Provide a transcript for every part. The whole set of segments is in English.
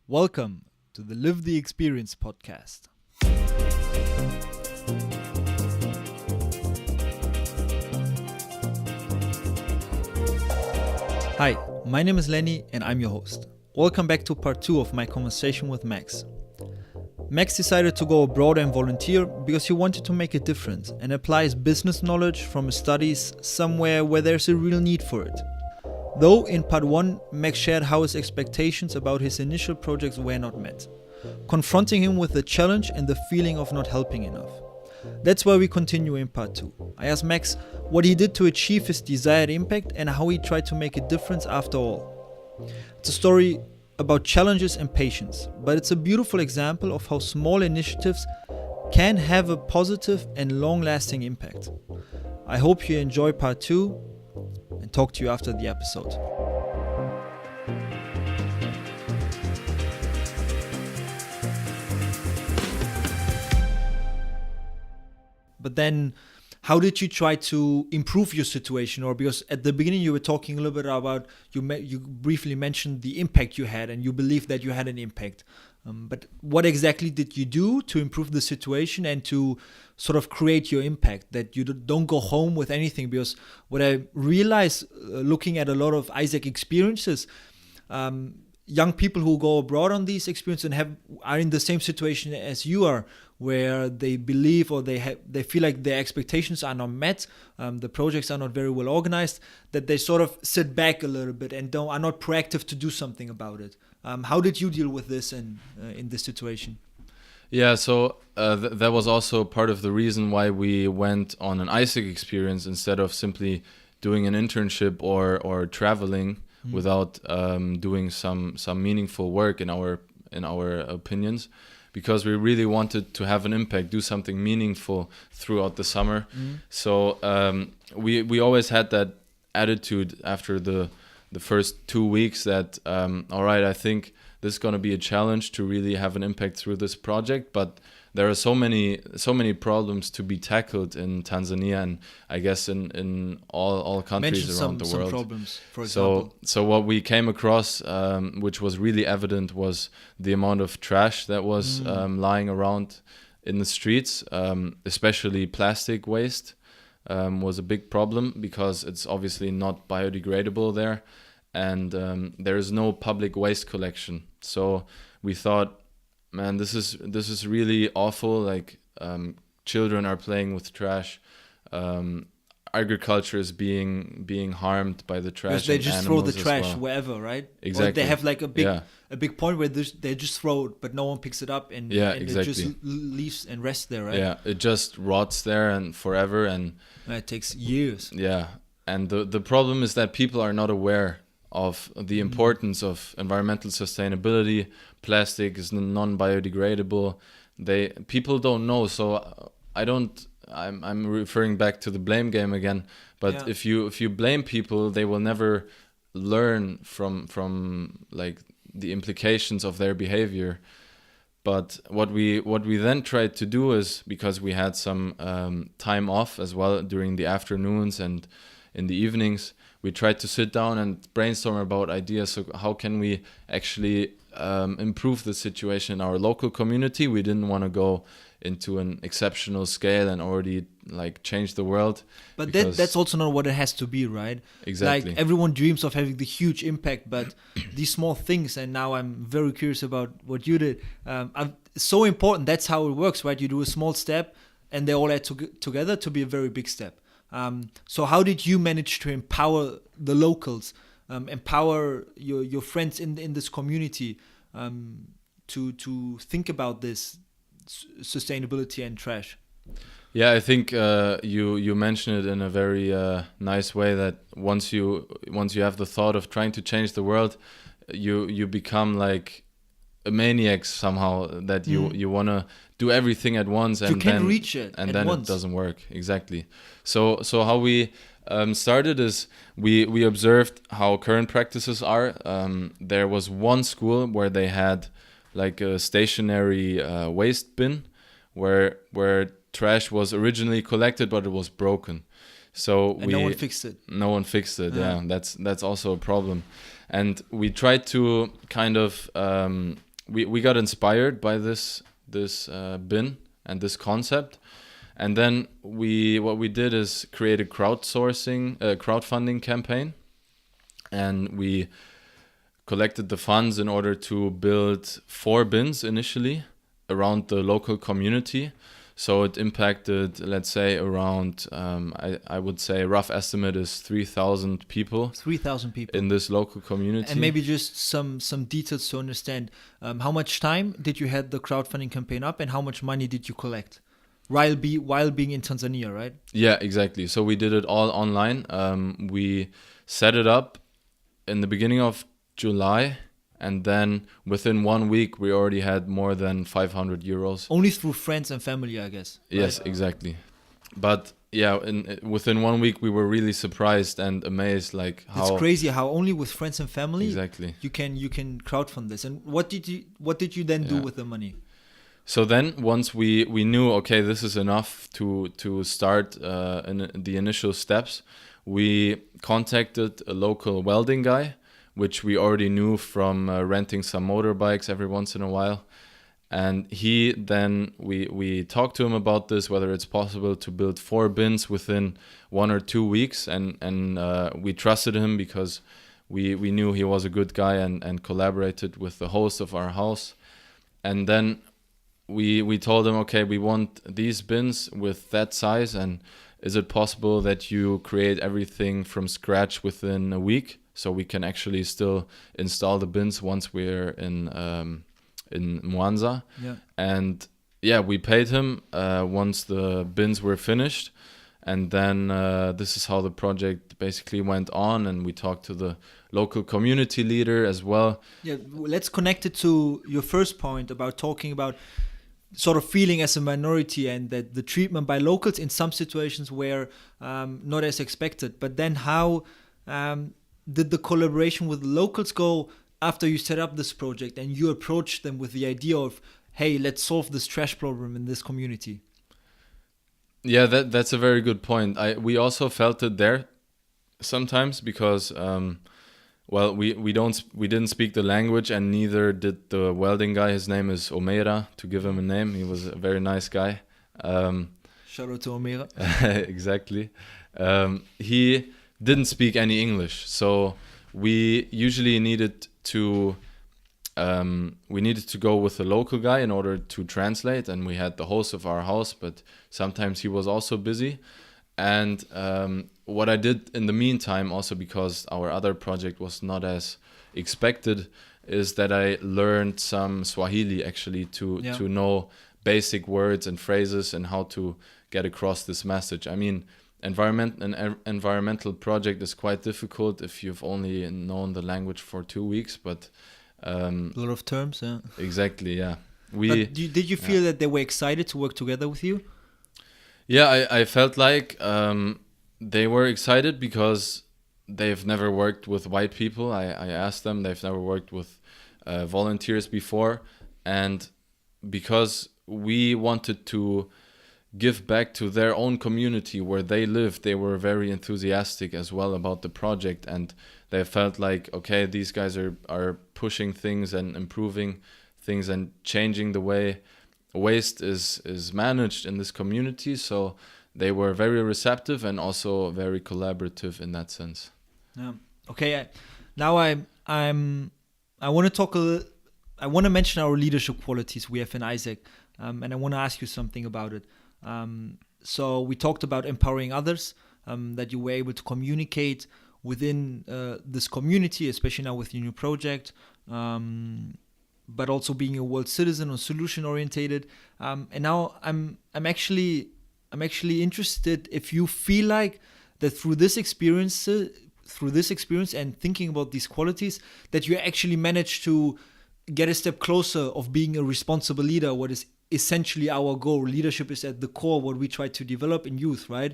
Welcome to the Live the Experience podcast. Hi, my name is Lenny and I'm your host. Welcome back to part 2 of my conversation with Max. Max decided to go abroad and volunteer because he wanted to make a difference and apply his business knowledge from his studies somewhere where there's a real need for it. Though in part 1, Max shared how his expectations about his initial projects were not met, confronting him with the challenge and the feeling of not helping enough. That's why we continue in part 2. I asked Max what he did to achieve his desired impact and how he tried to make a difference after all. It's a story about challenges and patience, but it's a beautiful example of how small initiatives can have a positive and long-lasting impact. I hope you enjoy part 2 and talk to you after the episode. But then, how did you try to improve your situation? Or because at the beginning you were talking a little bit about, you briefly mentioned the impact you had and you believed that you had an impact. But what exactly did you do to improve the situation and to sort of create your impact, that you don't go home with anything? Because what I realized looking at a lot of AIESEC experiences, young people who go abroad on these experiences and are in the same situation as you are, where they believe or they feel like their expectations are not met, the projects are not very well organized, that they sort of sit back a little bit and are not proactive to do something about it. How did you deal with this in this situation? Yeah, so that was also part of the reason why we went on an AIESEC experience instead of simply doing an internship or traveling without doing some meaningful work in our opinions, because we really wanted to have an impact, do something meaningful throughout the summer. So we always had that attitude after the first 2 weeks that all right, I think this is going to be a challenge to really have an impact through this project, but there are so many problems to be tackled in Tanzania, and I guess in all countries around the world. Some problems, for example. So what we came across, which was really evident, was the amount of trash that was lying around in the streets, especially plastic waste. Was a big problem because it's obviously not biodegradable there, and there is no public waste collection. So we thought, man, this is really awful. Like children are playing with trash. Agriculture is being harmed by the trash. Because they just throw the trash wherever, right? Exactly. Or they have like a big point where they just throw it, but no one picks it up, and it just leaves and rests there, right? Yeah, it just rots there and forever, and it takes years. Yeah, and the problem is that people are not aware of the importance of environmental sustainability. Plastic is non-biodegradable. People don't know, so I'm referring back to the blame game again. But if you blame people, they will never learn from like the implications of their behavior. But what we then tried to do is, because we had some time off as well during the afternoons and in the evenings, we tried to sit down and brainstorm about ideas. So how can we actually improve the situation in our local community? We didn't want to go into an exceptional scale and already like change the world. But that's also not what it has to be, right? Exactly. Like everyone dreams of having the huge impact, but these small things, and now I'm very curious about what you did. It's so important. That's how it works, right? You do a small step and they all add together to be a very big step. So how did you manage to empower the locals, empower your friends in this community to think about this sustainability and trash? Yeah, I think you mentioned it in a very nice way, that once you have the thought of trying to change the world, you become like a maniac somehow, that you want to do everything at once, and you can't reach it and then once. It doesn't work. Exactly. So how we started is we observed how current practices are. There was one school where they had like a stationary waste bin where trash was originally collected, but it was broken. So no one fixed it. No one fixed it. Yeah, that's also a problem. And we tried to kind of we got inspired by this bin and this concept, and then what we did is create a crowdfunding campaign, and we collected the funds in order to build 4 bins initially around the local community. So it impacted, let's say, around, I would say a rough estimate is 3,000 people. 3,000 people. In this local community. And maybe just some details to understand. How much time did you have the crowdfunding campaign up, and how much money did you collect while being in Tanzania, right? Yeah, exactly. So we did it all online. We set it up in the beginning of July. And then within 1 week, we already had more than 500 euros. Only through friends and family, I guess. Right? Yes, exactly. But yeah, within 1 week, we were really surprised and amazed, like how it's crazy how only with friends and family exactly you can crowdfund this. And what did you then do with the money? So then once we knew, okay, this is enough to start in the initial steps, we contacted a local welding guy, which we already knew from renting some motorbikes every once in a while. And he then, we talked to him about this, whether it's possible to build 4 bins within 1 or 2 weeks. And we trusted him because we knew he was a good guy and collaborated with the host of our house. And then we told him, okay, we want these bins with that size. And is it possible that you create everything from scratch within a week? So we can actually still install the bins once we're in Mwanza. Yeah. And yeah, we paid him once the bins were finished. And then this is how the project basically went on. And we talked to the local community leader as well. Yeah, let's connect it to your first point about talking about sort of feeling as a minority, and that the treatment by locals in some situations were not as expected. But then how did the collaboration with locals go after you set up this project and you approached them with the idea of, hey, let's solve this trash problem in this community? Yeah, that's a very good point. We also felt it there sometimes because, we didn't speak the language, and neither did the welding guy. His name is Omera, to give him a name. He was a very nice guy. Shout out to Omera. Exactly. He didn't speak any English, so we usually needed to go with a local guy in order to translate, and we had the host of our house, but sometimes he was also busy. And what I did in the meantime, also because our other project was not as expected, is that I learned some Swahili actually to know basic words and phrases and how to get across this message. I mean, an environmental project is quite difficult if you've only known the language for 2 weeks, but a lot of terms, yeah. Exactly, yeah. But did you feel that they were excited to work together with you? Yeah, I felt like they were excited because they've never worked with white people. I asked them, they've never worked with volunteers before, and because we wanted to give back to their own community where they live, they were very enthusiastic as well about the project, and they felt like, okay, these guys are pushing things and improving things and changing the way waste is managed in this community. So they were very receptive and also very collaborative in that sense. Yeah. Okay. Now I want to I want to mention our leadership qualities we have in AIESEC, and I want to ask you something about it. So we talked about empowering others, that you were able to communicate within this community, especially now with your new project, but also being a world citizen or solution orientated. And now I'm actually interested if you feel like that through this experience and thinking about these qualities, that you actually managed to get a step closer of being a responsible leader, what is essentially our goal. Leadership is at the core what we try to develop in youth, right?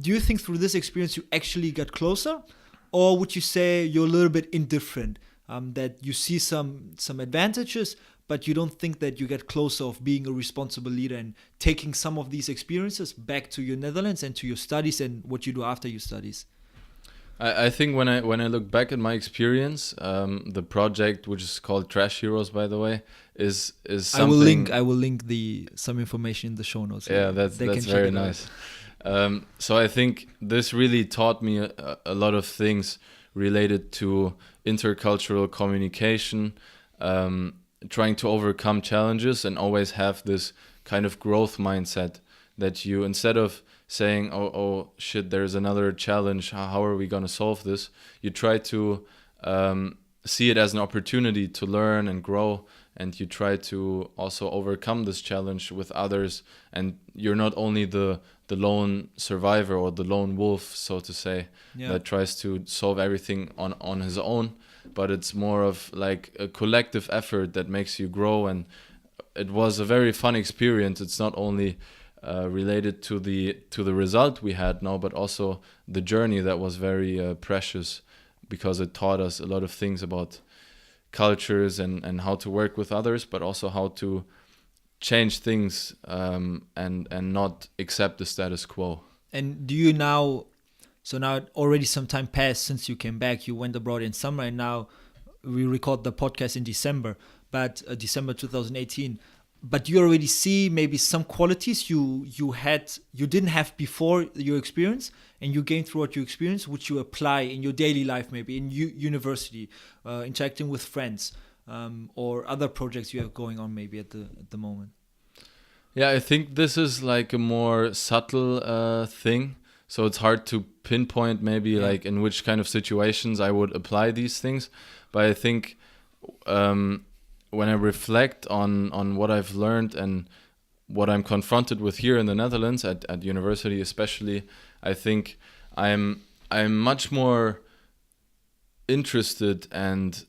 Do you think through this experience you actually got closer, or would you say you're a little bit indifferent, that you see some advantages, but you don't think that you get closer of being a responsible leader and taking some of these experiences back to your Netherlands and to your studies and what you do after your studies? I think when I look back at my experience, the project, which is called Trash Heroes, by the way, is something. I will link some information in the show notes. Yeah, that's very nice. So I think this really taught me a lot of things related to intercultural communication, trying to overcome challenges and always have this kind of growth mindset that you, instead of saying, oh shit, there's another challenge, how are we going to solve this? You try to see it as an opportunity to learn and grow, and you try to also overcome this challenge with others, and you're not only the lone survivor or the lone wolf, so to say, that tries to solve everything on his own, but it's more of like a collective effort that makes you grow. And it was a very fun experience. It's not only related to the result we had now, but also the journey that was very precious, because it taught us a lot of things about cultures and how to work with others, but also how to change things and not accept the status quo. And do you now, so now already some time passed since you came back, you went abroad in summer, and now we record the podcast in December, but December 2018. But you already see maybe some qualities you didn't have before your experience, and you gained throughout your experience, which you apply in your daily life, maybe in university, interacting with friends, or other projects you have going on maybe at the moment. Yeah, I think this is like a more subtle thing. So it's hard to pinpoint maybe like in which kind of situations I would apply these things. But I think when I reflect on what I've learned and what I'm confronted with here in the Netherlands at university especially, I think I'm much more interested and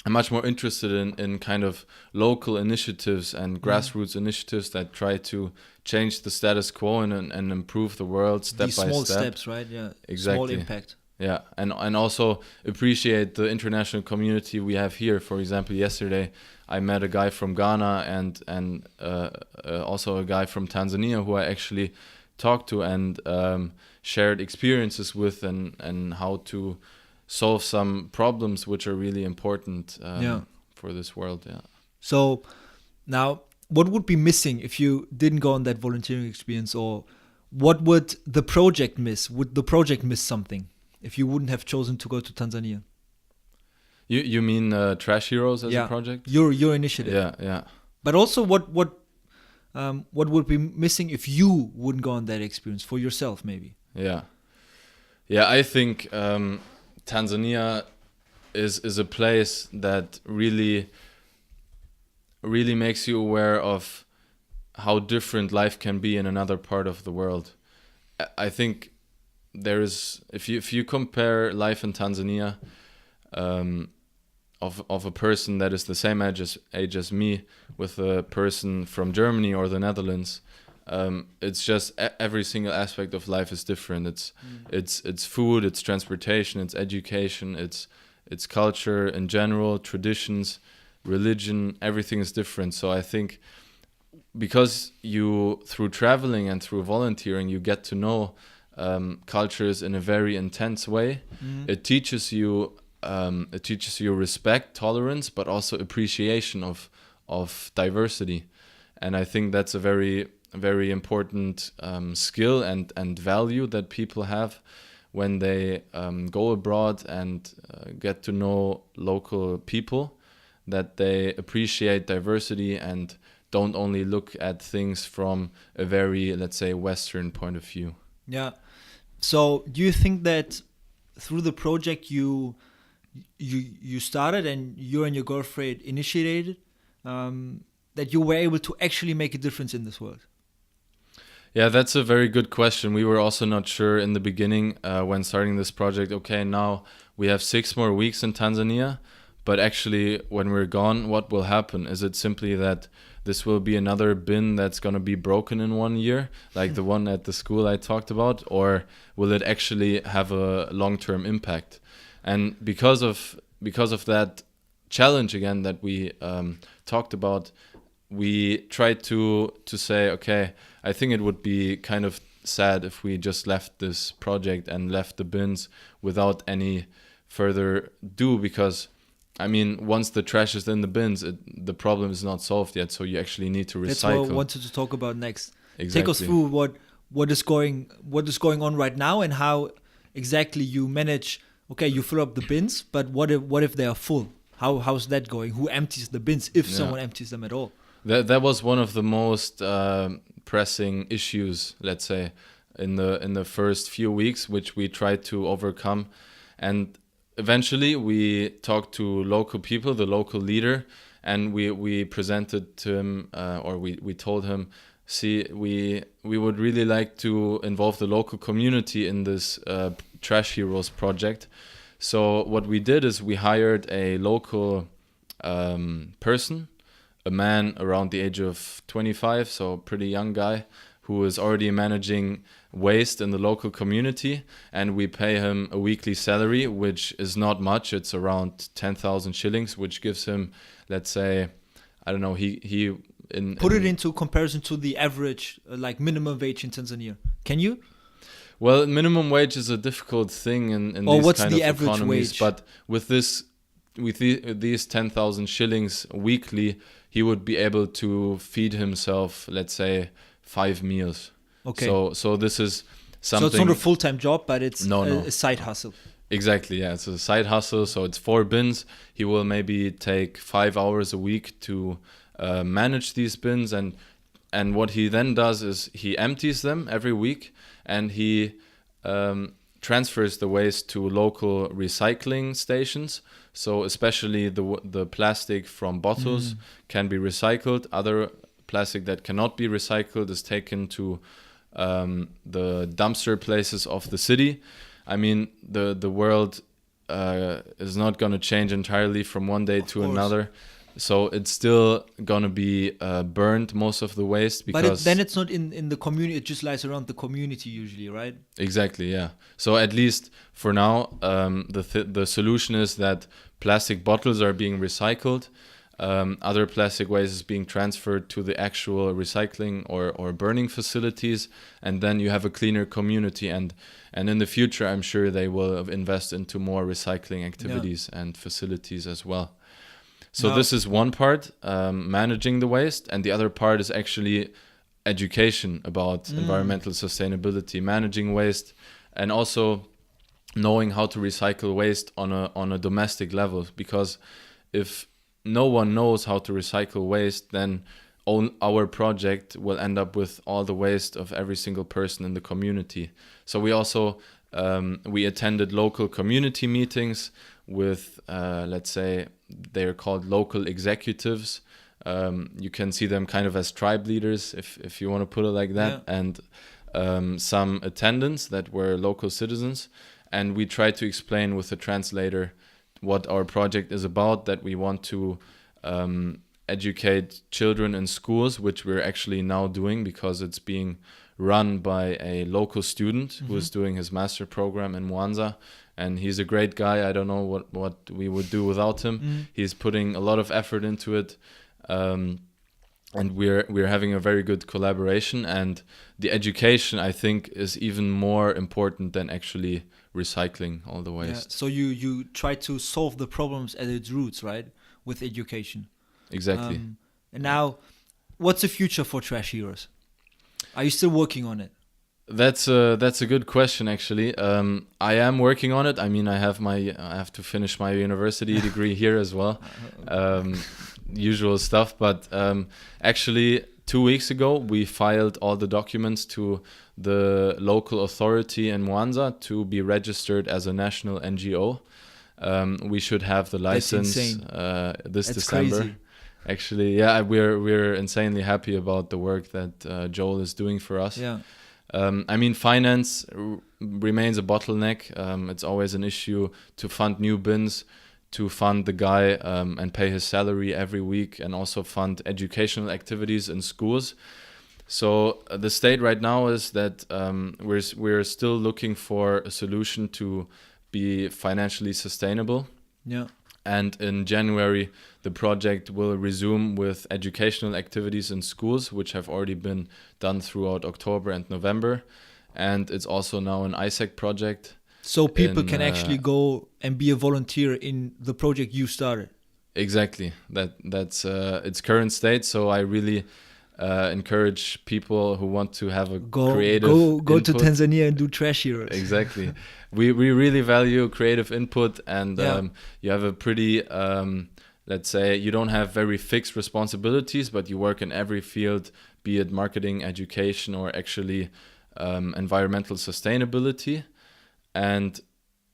I'm much more interested in kind of local initiatives and grassroots initiatives that try to change the status quo and improve the world step by step. Small steps, right? Yeah, exactly. Small impact. Yeah, and also appreciate the international community we have here. For example, yesterday I met a guy from Ghana and also a guy from Tanzania who I actually talked to and shared experiences with and how to solve some problems which are really important for this world. Yeah. So now, what would be missing if you didn't go on that volunteering experience, or what would the project miss? Would the project miss something if you wouldn't have chosen to go to Tanzania? You mean Trash Heroes as a project? Your initiative. Yeah. But also, what would be missing if you wouldn't go on that experience for yourself, maybe? Yeah. I think Tanzania is a place that really makes you aware of how different life can be in another part of the world. I think there is, if you compare life in Tanzania of a person that is the same age as me with a person from Germany or the Netherlands, it's just every single aspect of life is different. It's food, it's transportation, it's education, it's culture in general, traditions, religion, everything is different. So I think because you, through traveling and through volunteering, you get to know cultures in a very intense way. It teaches you respect, tolerance, but also appreciation of diversity. And I think that's a very important skill and value that people have when they go abroad and get to know local people, that they appreciate diversity and don't only look at things from a very, let's say, Western point of view. Yeah. So do you think that through the project you started and you and your girlfriend initiated, that you were able to actually make a difference in this world? Yeah, that's a very good question. We were also not sure in the beginning when starting this project. Okay, now we have 6 more weeks in Tanzania, but actually when we're gone, what will happen? Is it simply that this will be another bin that's going to be broken in 1 year, like the one at the school I talked about, or will it actually have a long-term impact? And because of that challenge again that we talked about, we tried to say, okay, I think it would be kind of sad if we just left this project and left the bins without any further do, because I mean, once the trash is in the bins, the problem is not solved yet. So you actually need to recycle. That's what I wanted to talk about next. Exactly. Take us through what is going on right now, and how exactly you manage. Okay, you fill up the bins, but what if they are full? How's that going? Who empties the bins, if someone empties them at all? That was one of the most pressing issues, let's say, in the first few weeks, which we tried to overcome. And eventually we talked to local people, the local leader, and we presented to him, or we told him, see, we would really like to involve the local community in this Trash Heroes project. So what we did is we hired a local person, a man around the age of 25, so a pretty young guy, who is already managing waste in the local community, and we pay him a weekly salary, which is not much. It's around 10,000 shillings, which gives him, let's say, I don't know, Put it into comparison to the average, like minimum wage in Tanzania. Can you? Well, minimum wage is a difficult thing in these what's kind the of average economies. wage? But with these 10,000 shillings weekly, he would be able to feed himself, let's say, 5 meals. Okay. So this is something. So it's not a full-time job, but it's No. a side hustle. Exactly, yeah. It's a side hustle. So it's 4 bins. He will maybe take 5 hours a week to manage these bins, and what he then does is he empties them every week, and he transfers the waste to local recycling stations. So especially the plastic from bottles can be recycled. Other plastic that cannot be recycled is taken to the dumpster places of the city. I mean, the world is not going to change entirely from one day to another. So it's still going to be burned, most of the waste. Because but then it's not in the community. It just lies around the community usually, right? Exactly, yeah. So at least for now, the solution is that plastic bottles are being recycled. Other plastic waste is being transferred to the actual recycling or burning facilities. And then you have a cleaner community. And in the future, I'm sure they will invest into more recycling activities and facilities as well. So this is one part, managing the waste, and the other part is actually education about environmental sustainability, managing waste, and also knowing how to recycle waste on a domestic level. Because if no one knows how to recycle waste, then our project will end up with all the waste of every single person in the community. So we also we attended local community meetings with, let's say, they're called local executives. You can see them kind of as tribe leaders, if you want to put it like that, and some attendants that were local citizens. And we tried to explain with the translator what our project is about, that we want to educate children in schools, which we're actually now doing because it's being run by a local student who is doing his master program in Mwanza. And he's a great guy. I don't know what we would do without him. He's putting a lot of effort into it. And we're having a very good collaboration. And the education, I think, is even more important than actually recycling all the waste. Yeah. So you try to solve the problems at its roots, right? With education. Exactly. And now, what's the future for Trash Heroes? Are you still working on it? That's a good question, actually. I am working on it. I mean, I have to finish my university degree here as well. Usual stuff. But actually, 2 weeks ago, we filed all the documents to the local authority in Mwanza to be registered as a national NGO. We should have the license this December. Crazy. Actually, yeah, we're insanely happy about the work that Joel is doing for us. Yeah. I mean, finance remains a bottleneck. It's always an issue to fund new bins, to fund the guy and pay his salary every week, and also fund educational activities in schools. So the state right now is that we're still looking for a solution to be financially sustainable. Yeah. And in January, the project will resume with educational activities in schools, which have already been done throughout October and November. and it's also now an AIESEC project. So people can actually go and be a volunteer in the project you started. Exactly. That's its current state. So I really encourage people who want to have a creative go input. to Tanzania and do Trash Heroes. Exactly. We really value creative input, and you have a pretty let's say you don't have very fixed responsibilities, but you work in every field, be it marketing, education, or actually environmental sustainability. And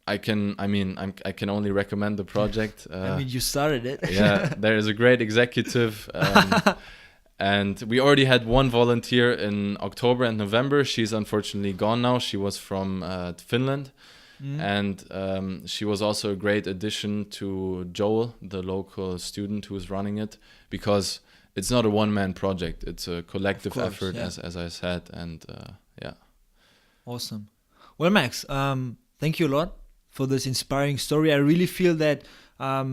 I can only recommend the project. You started it. Yeah, there is a great executive, and we already had one volunteer in October and November. She's unfortunately gone now. She was from Finland, and she was also a great addition to Joel, the local student who is running it, because it's not a one-man project. It's a collective effort, as I said, and yeah. Awesome. Well, Max, thank you a lot for this inspiring story. I really feel that a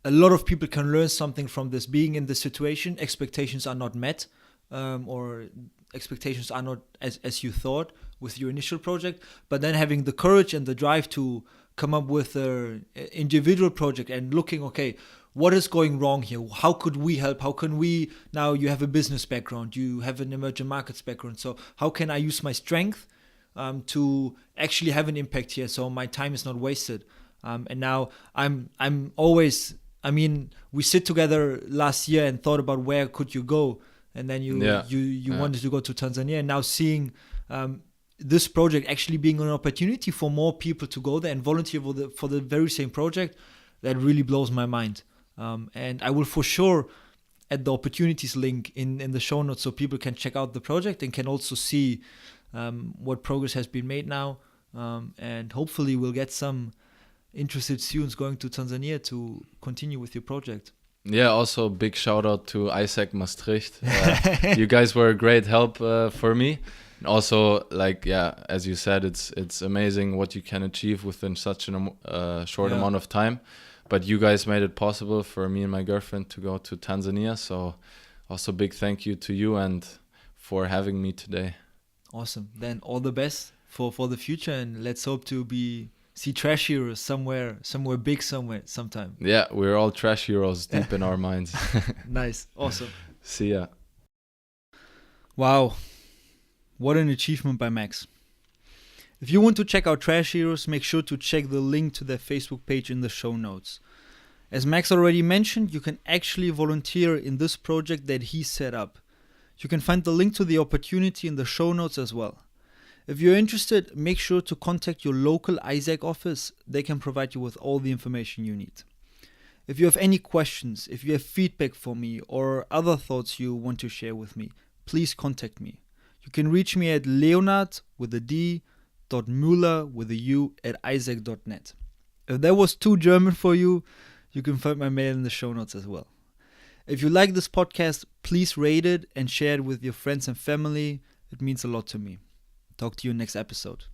lot of people can learn something from this. Being in this situation, expectations are not met, or expectations are not as you thought with your initial project. But then having the courage and the drive to come up with an individual project and looking, okay, what is going wrong here? How could we help? How can we, now you have a business background, you have an emerging markets background. So how can I use my strength to actually have an impact here, so my time is not wasted? And now I'm always, we sit together last year and thought about where could you go, and then you wanted to go to Tanzania, and now seeing this project actually being an opportunity for more people to go there and volunteer for the very same project, that really blows my mind. And I will for sure add the opportunities link in the show notes so people can check out the project and can also see what progress has been made now, and hopefully we'll get some interested students going to Tanzania to continue with your project. Yeah, also big shout out to AIESEC Maastricht. You guys were a great help for me. And also, as you said, it's amazing what you can achieve within such a short amount of time. But you guys made it possible for me and my girlfriend to go to Tanzania. So also big thank you to you and for having me today. Awesome. Then all the best for the future, and let's hope to see Trash Heroes somewhere big sometime. Yeah, we're all Trash Heroes deep in our minds. Nice. Awesome. See ya. Wow. What an achievement by Max. If you want to check out Trash Heroes, make sure to check the link to their Facebook page in the show notes. As Max already mentioned, you can actually volunteer in this project that he set up. You can find the link to the opportunity in the show notes as well. If you're interested, make sure to contact your local AIESEC office. They can provide you with all the information you need. If you have any questions, if you have feedback for me or other thoughts you want to share with me, please contact me. You can reach me at leonard.müller@aisec.net. If that was too German for you, you can find my mail in the show notes as well. If you like this podcast, please rate it and share it with your friends and family. It means a lot to me. Talk to you next episode.